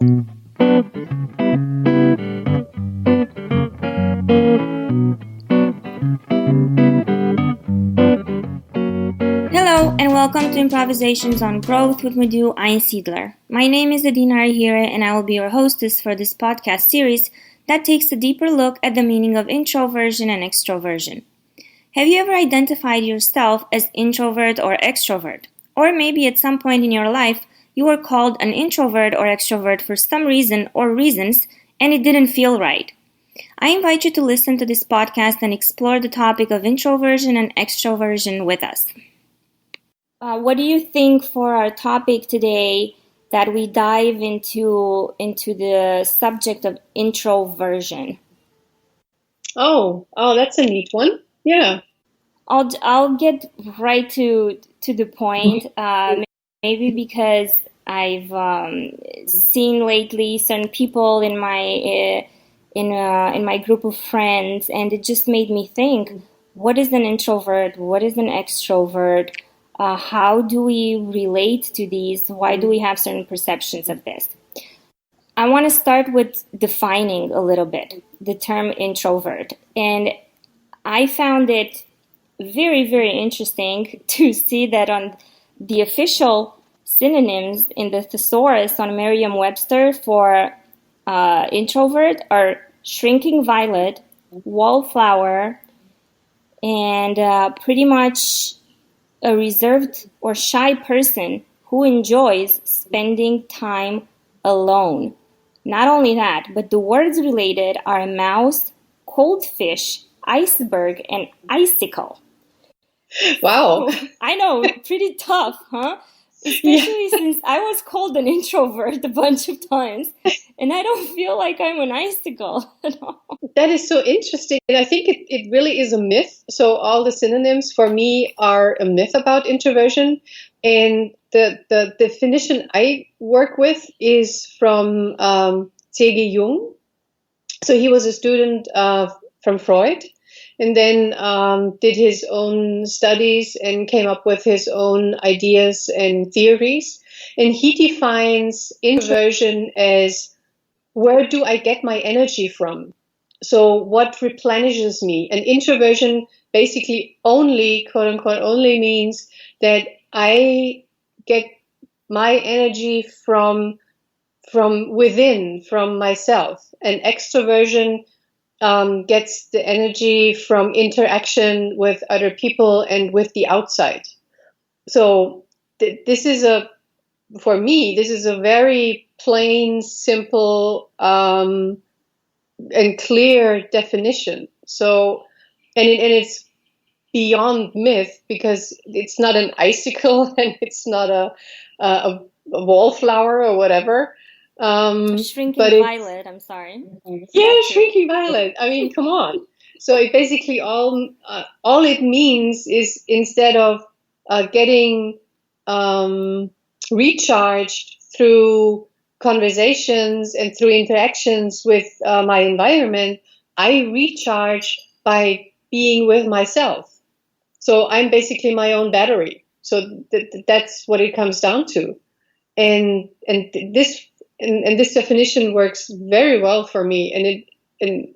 Hello and welcome to Improvisations on Growth with Madhu Einsiedler. My name is Adina Arhire and I will be your hostess for this podcast series that takes a deeper look at the meaning of introversion and extroversion. Have you ever identified yourself as introvert or extrovert? Or maybe at some point in your life you were called an introvert or extrovert for some reason or reasons and it didn't feel right. I invite you to listen to this podcast and explore the topic of introversion and extroversion with us. What do you think for our topic today that we dive into the subject of introversion? Oh, that's a neat one. Yeah. I'll get right to the point. Maybe because I've seen lately certain people in my group of friends, and it just made me think: what is an introvert? What is an extrovert? How do we relate to these? Why do we have certain perceptions of this? I want to start with defining a little bit the term introvert. And I found it very, very interesting to see that on the official synonyms in the thesaurus on Merriam-Webster for introvert are shrinking violet, wallflower, and pretty much a reserved or shy person who enjoys spending time alone. Not only that, but the words related are mouse, coldfish, iceberg, and icicle. Wow. I know, pretty tough, huh? Especially since I was called an introvert a bunch of times, and I don't feel like I'm an icicle at all. That is so interesting. And I think it really is a myth. So all the synonyms for me are a myth about introversion. And the definition I work with is from C.G. Jung. So he was a student from Freud, and then did his own studies and came up with his own ideas and theories. And he defines introversion as, where do I get my energy from? So what replenishes me? And introversion basically only, quote unquote, only means that I get my energy from within, from myself. And extroversion gets the energy from interaction with other people and with the outside. So this is for me, this is a very plain, simple, and clear definition. So, and it's beyond myth because it's not an icicle and it's not a wallflower or whatever. Shrinking violet, I'm sorry. Yeah, shrinking violet. I mean, come on. So it basically all it means is, instead of getting recharged through conversations and through interactions with my environment, I recharge by being with myself. So I'm basically my own battery. So that's what it comes down to. And this definition works very well for me, and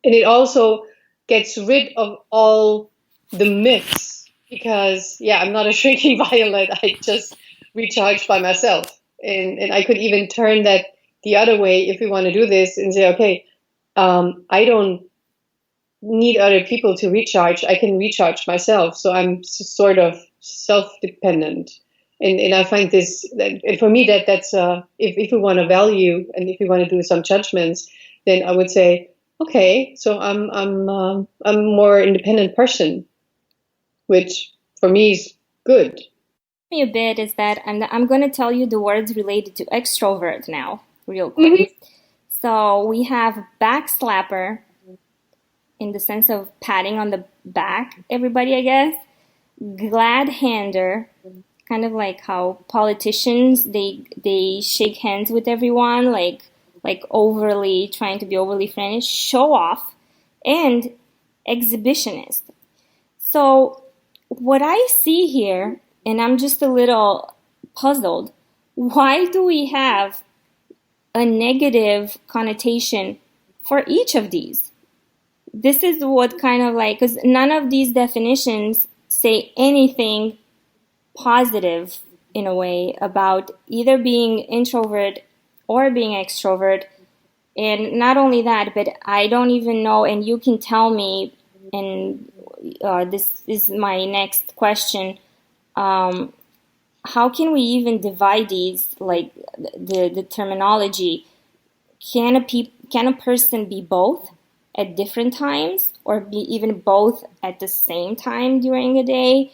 it also gets rid of all the myths, because I'm not a shrinking violet. I just recharge by myself, and I could even turn that the other way if we want to do this and say, okay, I don't need other people to recharge. I can recharge myself. So I'm sort of self-dependent. And I find this, and for me, that's if we want to value and if we want to do some judgments, then I would say, okay, so I'm a more independent person, which for me is good. Me a bit is that I'm going to tell you the words related to extrovert now, real quick. Mm-hmm. So we have backslapper, in the sense of patting on the back, everybody, I guess. Glad hander, kind of like how politicians, they shake hands with everyone, like overly, trying to be overly friendly. Show off, and exhibitionist. So what I see here, and I'm just a little puzzled, why do we have a negative connotation for each of these. This is what kind of like, because none of these definitions say anything positive in a way about either being introvert or being extrovert. And not only that, but I don't even know, and you can tell me, and this is my next question, how can we even divide these, like the terminology? Can a person be both at different times, or be even both at the same time during a day?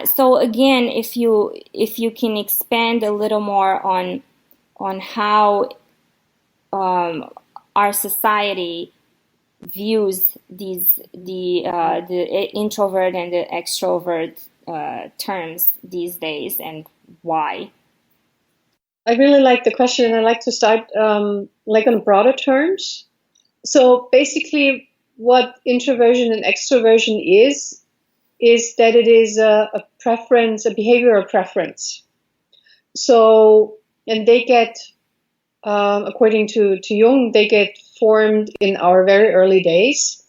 So again, if you can expand a little more on how our society views the introvert and the extrovert terms these days, and why. I really like the question, and I like to start like on broader terms. So basically, what introversion and extroversion is that it is a preference, a behavioral preference. So, and they get, according to Jung, they get formed in our very early days.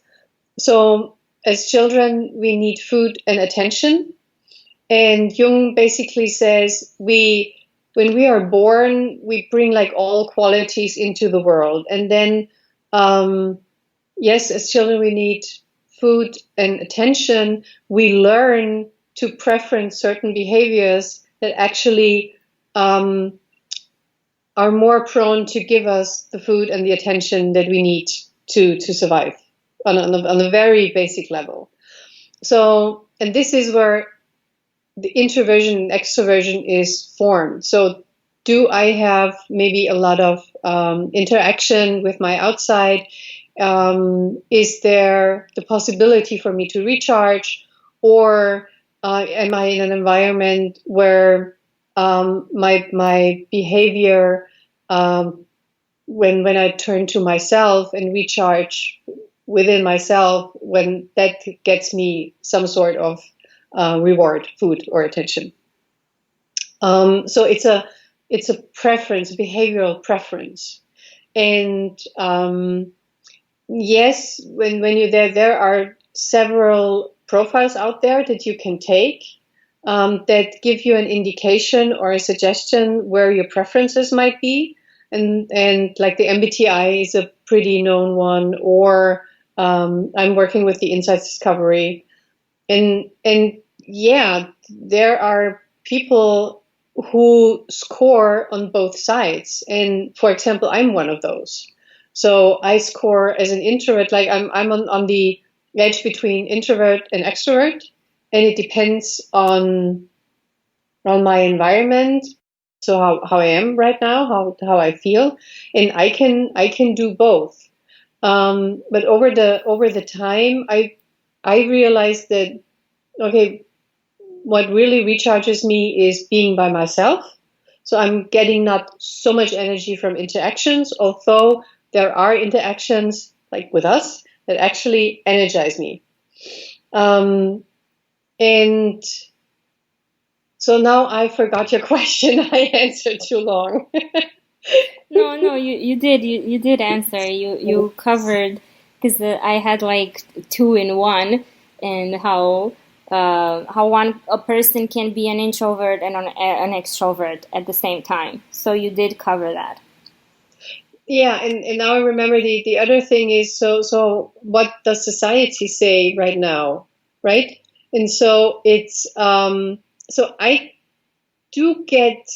So, as children, we need food and attention. And Jung basically says when we are born, we bring like all qualities into the world. And then, yes, as children, we need food and attention. We learn to preference certain behaviors that actually are more prone to give us the food and the attention that we need to survive on a very basic level. So, and this is where the introversion and extroversion is formed. So do I have maybe a lot of interaction with my outside? Is there the possibility for me to recharge? Or am I in an environment where my behavior, when I turn to myself and recharge within myself, when that gets me some sort of reward, food or attention. So it's a preference, a behavioral preference. And yes, when you're there are several profiles out there that you can take that give you an indication or a suggestion where your preferences might be. And like the MBTI is a pretty known one, or I'm working with the Insights Discovery. And yeah, there are people who score on both sides. And for example, I'm one of those. So I score as an introvert, like I'm on the edge between introvert and extrovert, and it depends on my environment. So how I am right now, how I feel, and I can do both. But over the time, I realized that, okay, what really recharges me is being by myself. So I'm getting not so much energy from interactions, although there are interactions like with us that actually energize me. And so now I forgot your question. I answered too long. No, you did answer. You covered, because I had like two in one, and how a person can be an introvert and an extrovert at the same time. So you did cover that. Yeah, and now I remember the other thing is, so what does society say right now, right? And so it's so I do get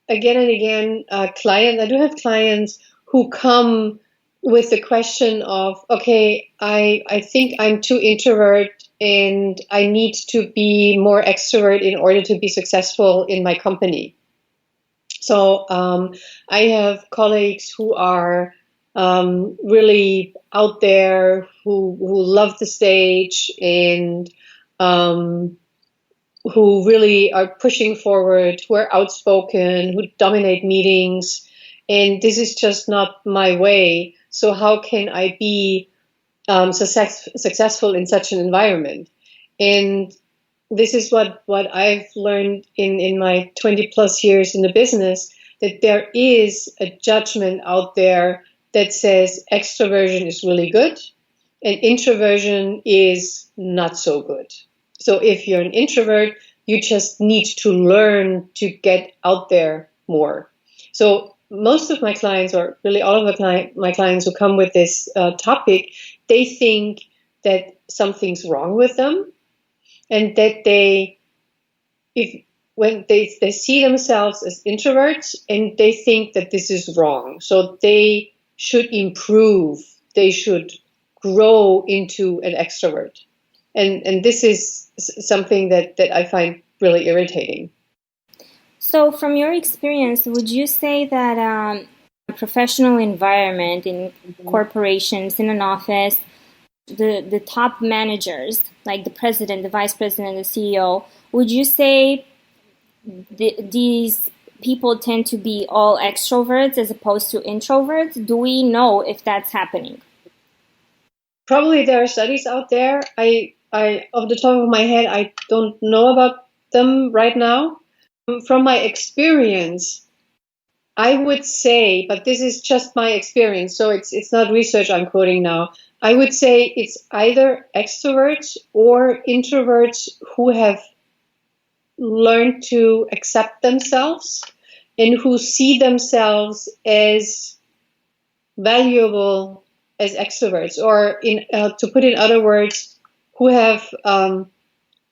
again and again clients. I do have clients who come with the question of, okay, I think I'm too introvert and I need to be more extrovert in order to be successful in my company. So I have colleagues who are really out there, who love the stage, and who really are pushing forward, who are outspoken, who dominate meetings. And this is just not my way. So how can I be successful in such an environment? And this is what I've learned in my 20 plus years in the business, that there is a judgment out there that says extroversion is really good and introversion is not so good. So if you're an introvert, you just need to learn to get out there more. So most of my clients, or really all of my clients who come with this topic, they think that something's wrong with them, and that when they see themselves as introverts, and they think that this is wrong. So they should improve, they should grow into an extrovert. And this is something that I find really irritating. So, from your experience, would you say that a professional environment in corporations, in an office, the top managers, like the president, the vice president, the CEO, would you say these people tend to be all extroverts as opposed to introverts? Do we know if that's happening? Probably there are studies out there. I off the top of my head, I don't know about them right now. From my experience, I would say, but this is just my experience, so it's not research I'm quoting now. I would say it's either extroverts or introverts who have learned to accept themselves and who see themselves as valuable as extroverts, or to put in other words, who have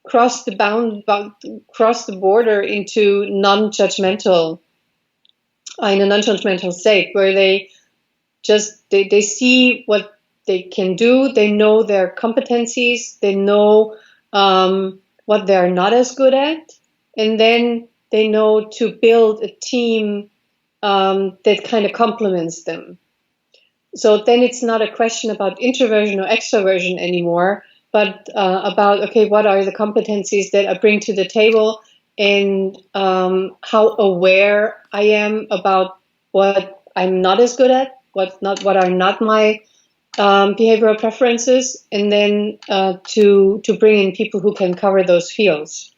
crossed the border into non-judgmental, in a non-judgmental state, where they see what they can do, they know their competencies, they know what they're not as good at, and then they know to build a team that kind of complements them. So then it's not a question about introversion or extroversion anymore, but about, okay, what are the competencies that I bring to the table, and how aware I am about what I'm not as good at, what are not my behavioral preferences, and then to bring in people who can cover those fields.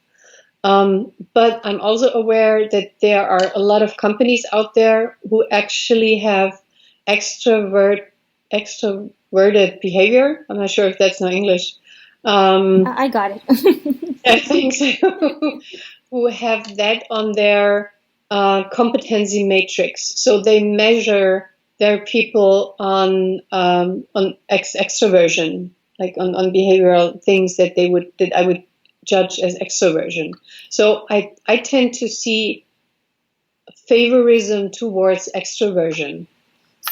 But I'm also aware that there are a lot of companies out there who actually have extroverted behavior. I'm not sure if that's not English. I got it. I think so. Who have that on their competency matrix. So they measure their people on extroversion, like on behavioral things that I would judge as extroversion. So I tend to see favorism towards extroversion.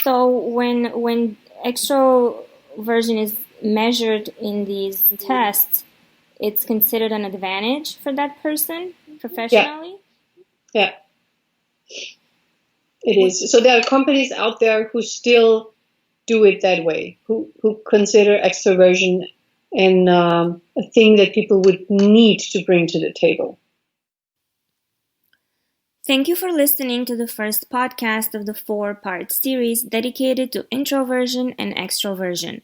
So when extroversion is measured in these tests, it's considered an advantage for that person professionally? Yeah. It is. So there are companies out there who still do it that way, who consider extroversion and a thing that people would need to bring to the table. Thank you for listening to the first podcast of the 4-part series dedicated to introversion and extroversion.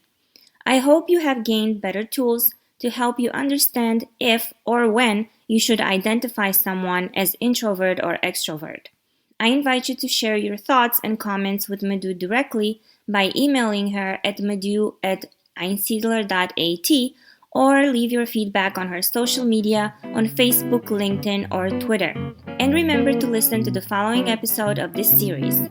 I hope you have gained better tools to help you understand if or when you should identify someone as introvert or extrovert. I invite you to share your thoughts and comments with Madhu directly by emailing her at madhu@einsiedler.at, or leave your feedback on her social media on Facebook, LinkedIn, or Twitter. And remember to listen to the following episode of this series.